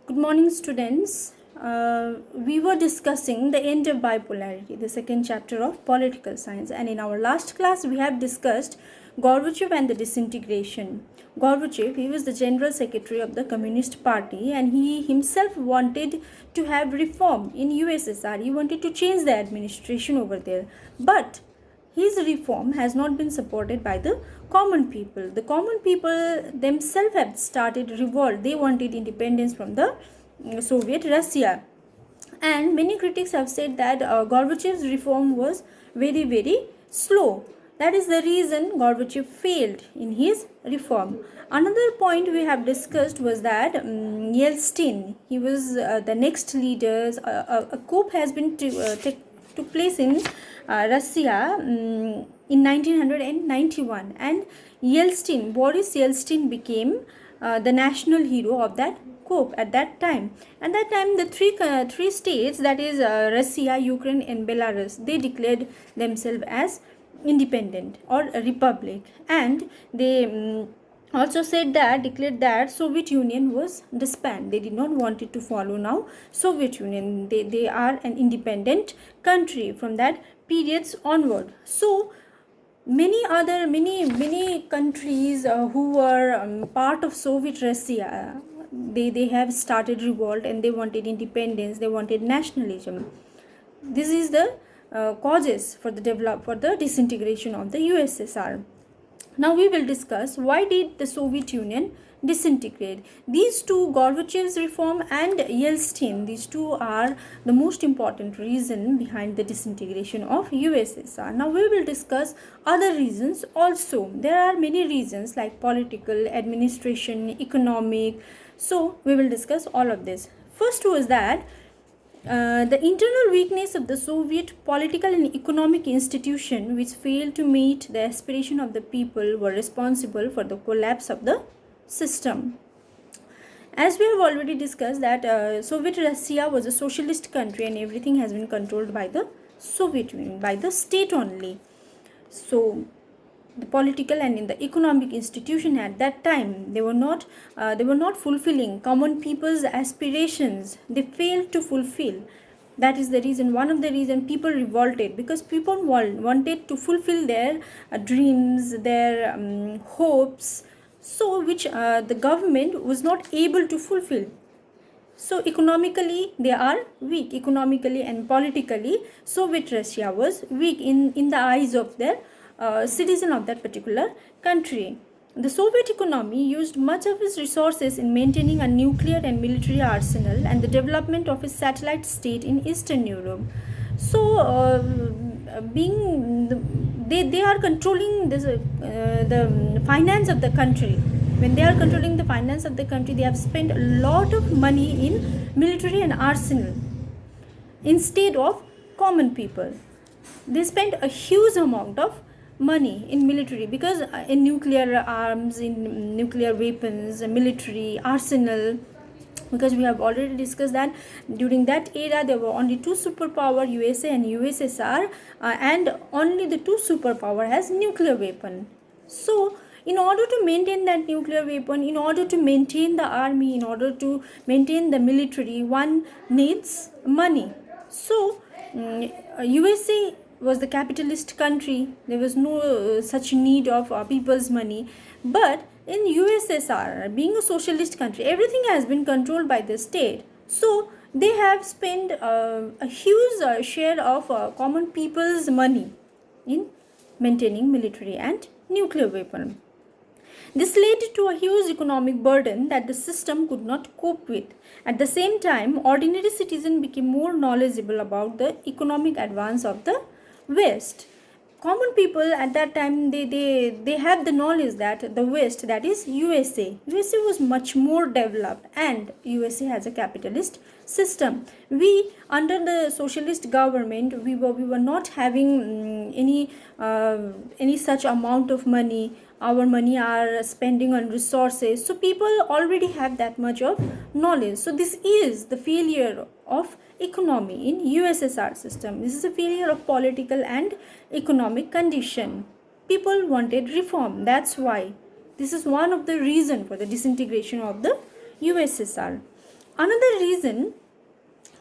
Good morning, students. We were discussing the end of bipolarity, the second chapter of political science, and in our last class, we have discussed Gorbachev and the disintegration. Gorbachev, he was the general secretary of the Communist Party, and he himself wanted to have reform in USSR. He wanted to change the administration over there, but his reform has not been supported by the common people. The common people themselves have started revolt. They wanted independence from the Soviet Russia. And many critics have said that Gorbachev's reform was very, very slow. That is the reason Gorbachev failed in his reform. Another point we have discussed was that Yeltsin, he was the next leader. A coup has been took place in Russia in 1991, and Boris Yeltsin became the national hero of that coup at that time. At that time, the three states, that is Russia, Ukraine, and Belarus, they declared themselves as independent or a republic, and they also declared that Soviet Union was disbanded. They did not want it to follow now Soviet Union. They are an independent country from that periods onward. So many countries who were part of Soviet Russia, they have started revolt, and they wanted independence, they wanted nationalism. This is the causes for the disintegration of the USSR. Now we will discuss why did the Soviet Union disintegrate. These two, Gorbachev's reform and Yeltsin, these two are the most important reason behind the disintegration of USSR. Now we will discuss other reasons also. There are many reasons like political, administration, economic. So we will discuss all of this. First was that the internal weakness of the Soviet political and economic institution, which failed to meet the aspiration of the people, were responsible for the collapse of the system. As we have already discussed that Soviet Russia was a socialist country, and everything has been controlled by the Soviet Union, by the state only. So the political and in the economic institution at that time, they were not fulfilling common people's aspirations. They failed to fulfill. That is the reason, one of the reason people revolted, because people wanted to fulfill their dreams, their hopes, so which the government was not able to fulfill. So economically they are weak. Economically and politically, Soviet Russia was weak in the eyes of their citizen of that particular country. The Soviet economy used much of its resources in maintaining a nuclear and military arsenal and the development of a satellite state in Eastern Europe. So, they are controlling the finance of the country. When they are controlling the finance of the country, they have spent a lot of money in military and arsenal instead of common people. They spent a huge amount of money in military, because in nuclear arms, in nuclear weapons, military arsenal, because we have already discussed that during that era there were only two superpower, USA and USSR, and only the two superpower has nuclear weapon. So in order to maintain that nuclear weapon, in order to maintain the army, in order to maintain the military, one needs money. So USA was the capitalist country. There was no such need of people's money. But in USSR, being a socialist country, everything has been controlled by the state. So they have spent a huge share of common people's money in maintaining military and nuclear weapon. This led to a huge economic burden that the system could not cope with. At the same time, ordinary citizens became more knowledgeable about the economic advance of the West. Common people at that time, they had the knowledge that the West, that is USA was much more developed, and USA has a capitalist system. We, under the socialist government, we were not having any such amount of money. Our money are spending on resources, so people already have that much of knowledge. So this is the failure of economy in USSR system. This is a failure of political and economic condition. People wanted reform. That's why this is one of the reason for the disintegration of the USSR. Another reason,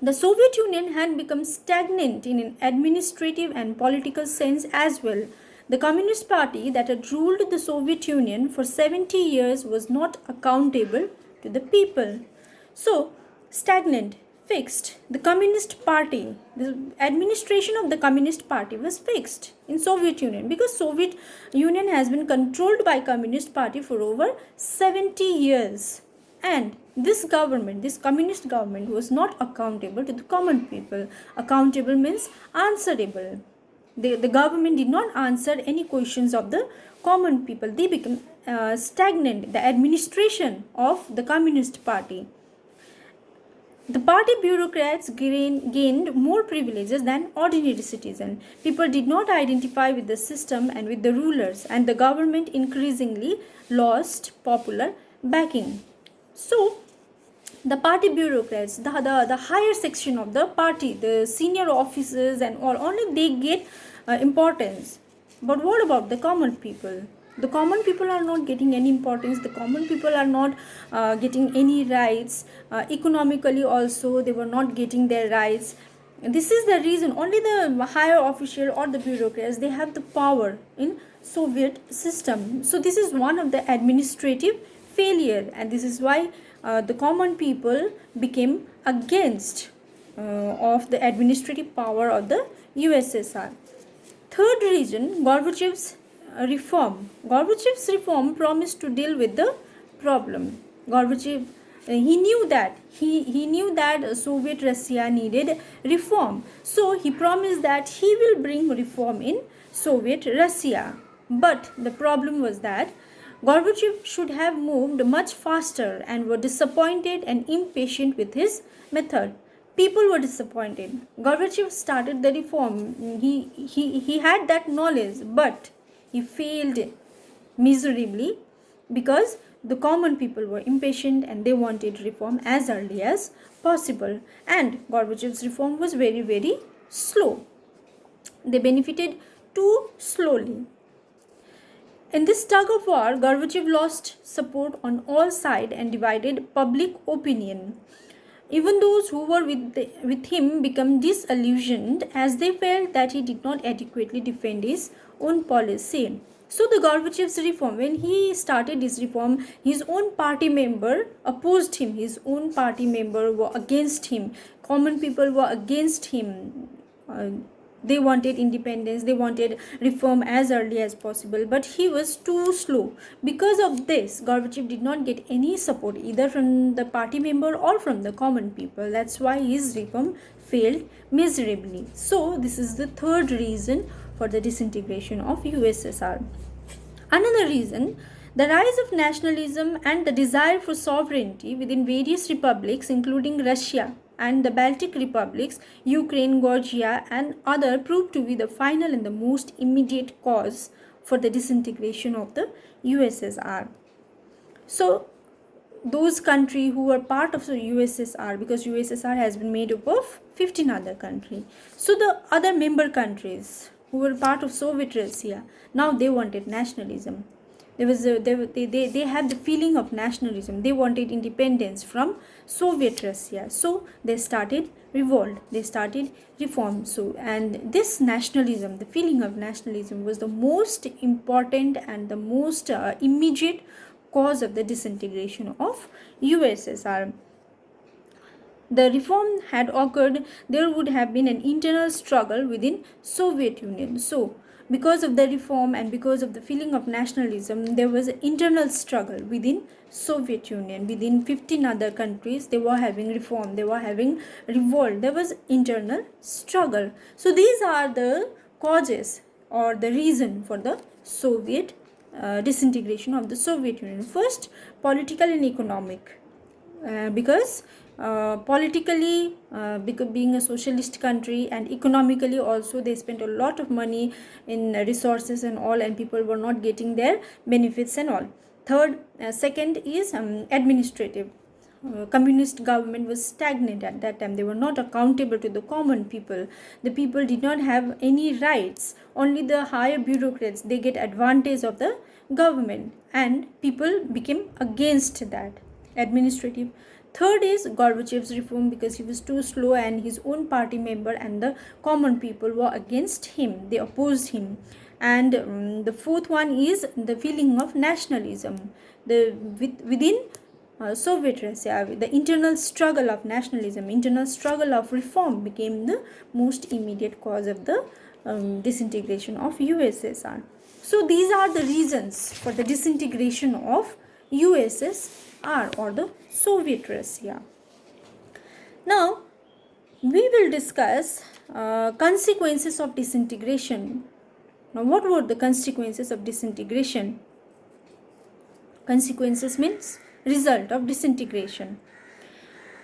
the Soviet Union had become stagnant in an administrative and political sense as well. The Communist Party that had ruled the Soviet Union for 70 years was not accountable to the people. So, stagnant, fixed. The Communist Party, the administration of the Communist Party was fixed in Soviet Union, because Soviet Union has been controlled by Communist Party for over 70 years. And this government, this communist government, was not accountable to the common people. Accountable means answerable. The government did not answer any questions of the common people. They became stagnant. The administration of the Communist Party. The party bureaucrats gained more privileges than ordinary citizens. People did not identify with the system and with the rulers, and the government increasingly lost popular backing. So, the party bureaucrats, the higher section of the party, the senior officers and all, only they get importance. But what about the common people? The common people are not getting any importance. The common people are not getting any rights. Economically also, they were not getting their rights. This is the reason only the higher official or the bureaucrats, they have the power in Soviet system. So this is one of the administrative failure, and this is why the common people became against of the administrative power of the USSR. Third reason, Gorbachev's reform. Gorbachev's reform promised to deal with the problem. Gorbachev, he knew that he knew that Soviet Russia needed reform, so he promised that he will bring reform in Soviet Russia. But the problem was that Gorbachev should have moved much faster and were disappointed and impatient with his method. People were disappointed. Gorbachev started the reform. He had that knowledge, but he failed miserably because the common people were impatient and they wanted reform as early as possible. And Gorbachev's reform was very, very slow. They benefited too slowly. In this tug of war, Gorbachev lost support on all sides and divided public opinion. Even those who were with him became disillusioned as they felt that he did not adequately defend his own policy. So the Gorbachev's reform, when he started his reform, his own party member opposed him. His own party member were against him. Common people were against him. They wanted independence, they wanted reform as early as possible, but he was too slow. Because of this, Gorbachev did not get any support either from the party member or from the common people. That's why his reform failed miserably. So this is the third reason for the disintegration of USSR. Another reason, the rise of nationalism and the desire for sovereignty within various republics, including Russia and the Baltic republics, Ukraine, Georgia and other, proved to be the final and the most immediate cause for the disintegration of the USSR. So those countries who were part of the USSR, because USSR has been made up of 15 other countries, so the other member countries who were part of Soviet Russia, now they wanted nationalism. They had the feeling of nationalism. They wanted independence from Soviet Russia. So they started revolt. They started reform. So, and this nationalism, the feeling of nationalism, was the most important and the most immediate cause of the disintegration of USSR. The reform had occurred, there would have been an internal struggle within Soviet Union. So because of the reform and because of the feeling of nationalism, there was an internal struggle within Soviet Union. Within 15 other countries, they were having reform, they were having revolt, there was internal struggle. So these are the causes or the reason for the Soviet disintegration of the Soviet Union. First, political and economic. Because politically, because being a socialist country, and economically also they spent a lot of money in resources and all, and people were not getting their benefits and all. Second is administrative. Communist government was stagnant at that time. They were not accountable to the common people. The people did not have any rights. Only the higher bureaucrats, they get advantage of the government, and people became against that. Administrative. Third is Gorbachev's reform, because he was too slow and his own party member and the common people were against him. They opposed him. And the fourth one is the feeling of nationalism. Within Soviet Russia, the internal struggle of nationalism, internal struggle of reform became the most immediate cause of the disintegration of USSR. So these are the reasons for the disintegration of USSR or the Soviet Russia. Now we will discuss consequences of disintegration. Now what were the consequences of disintegration? Consequences means result of disintegration.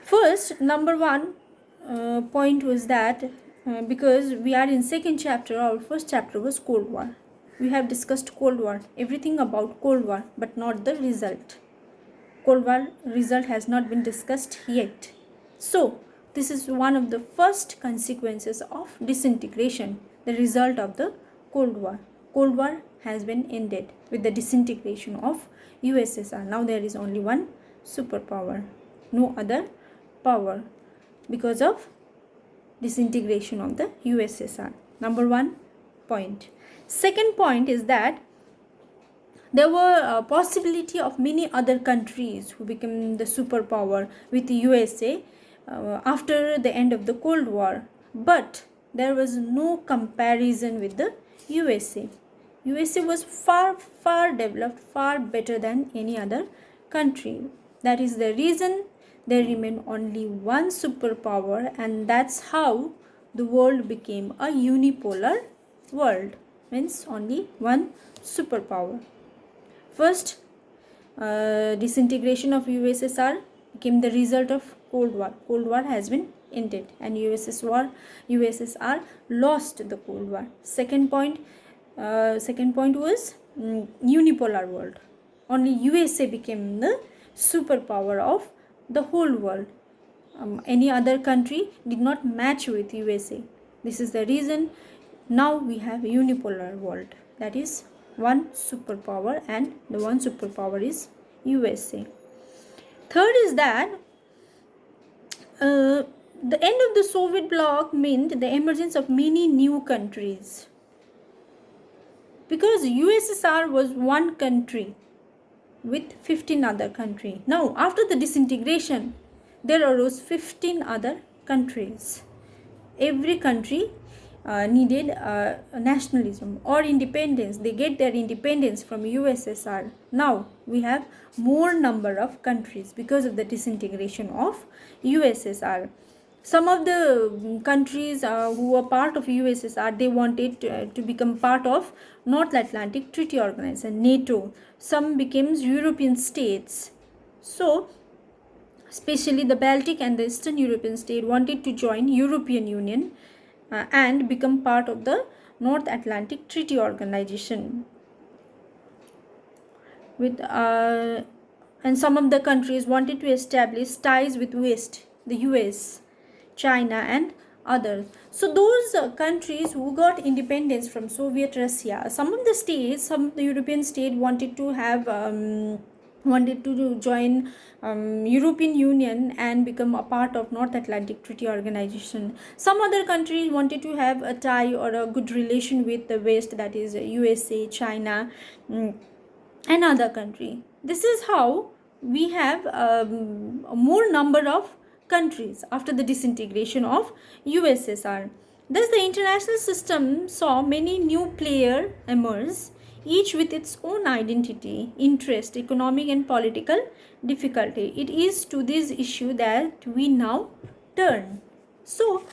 First, number one point was that because we are in second chapter, our first chapter was Cold War. We have discussed Cold War, everything about Cold War, but not the result. Cold War result has not been discussed yet. So this is one of the first consequences of disintegration, the result of the Cold War. Cold War has been ended with the disintegration of USSR. Now there is only one superpower, no other power, because of disintegration of the USSR. Number one point. Second point is that there were a possibility of many other countries who became the superpower with the USA after the end of the Cold War, but there was no comparison with the USA. USA was far developed, far better than any other country. That is the reason there remained only one superpower, and that's how the world became a unipolar world, means only one superpower. First, disintegration of USSR became the result of Cold War. Cold War has been ended and USSR lost the Cold War. Second point was unipolar world. Only USA became the superpower of the whole world. Any other country did not match with USA. This is the reason now we have a unipolar world. That is one superpower, and the one superpower is USA. Third is that the end of the Soviet bloc meant the emergence of many new countries, because USSR was one country with 15 other countries. Now after the disintegration, there arose 15 other countries. Every country needed nationalism or independence. They get their independence from USSR. Now we have more number of countries because of the disintegration of USSR. Some of the countries who were part of USSR, they wanted to become part of North Atlantic Treaty Organization, NATO. Some became European states. So especially the Baltic and the Eastern European state wanted to join European Union and become part of the North Atlantic Treaty Organization. And some of the countries wanted to establish ties with West, the US, China and others. So those countries who got independence from Soviet Russia, some of the European states wanted to have wanted to join European Union and become a part of North Atlantic Treaty Organization. Some other countries wanted to have a tie or a good relation with the West, that is USA, China, and other country. This is how we have a more number of countries after the disintegration of USSR. Thus the international system saw many new players emerge, each with its own identity, interest, economic and political difficulty. It is to this issue that we now turn. So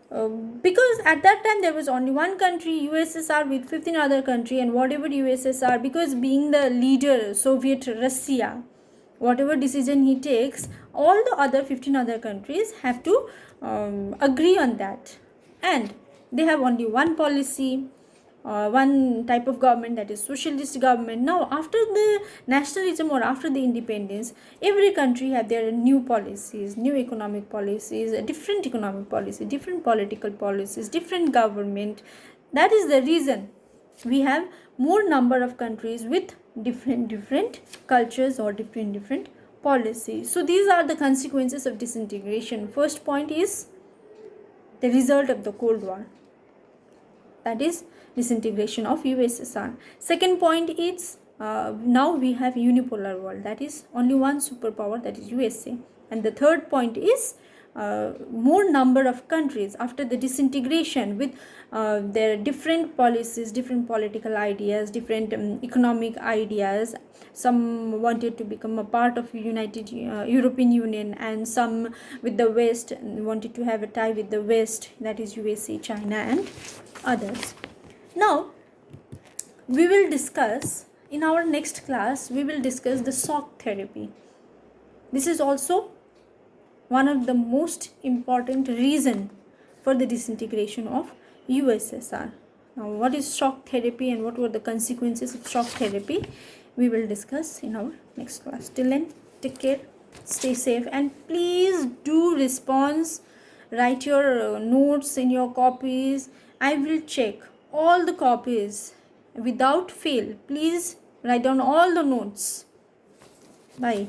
because at that time there was only one country, USSR, with 15 other countries, and whatever USSR, because being the leader Soviet Russia, whatever decision he takes, all the other 15 other countries have to agree on that, and they have only one policy, one type of government, that is socialist government. Now after the nationalism or after the independence, every country have their new policies, new economic policies, different economic policy, different political policies, different government. That is the reason we have more number of countries with different cultures or different policy. So these are the consequences of disintegration. First point is the result of the Cold War, that is disintegration of USSR. Second point is now we have unipolar world, that is only one superpower, that is USA. And the third point is more number of countries after the disintegration with their different policies, different political ideas, different economic ideas. Some wanted to become a part of United European Union, and some with the West wanted to have a tie with the West, that is USA, China and others. Now we will discuss in our next class, we will discuss the shock therapy. This is also one of the most important reason for the disintegration of USSR. Now what is shock therapy and what were the consequences of shock therapy, we will discuss in our next class. Till then, take care, stay safe, and please do response, write your notes in your copies. I will check all the copies without fail. Please write down all the notes. Bye.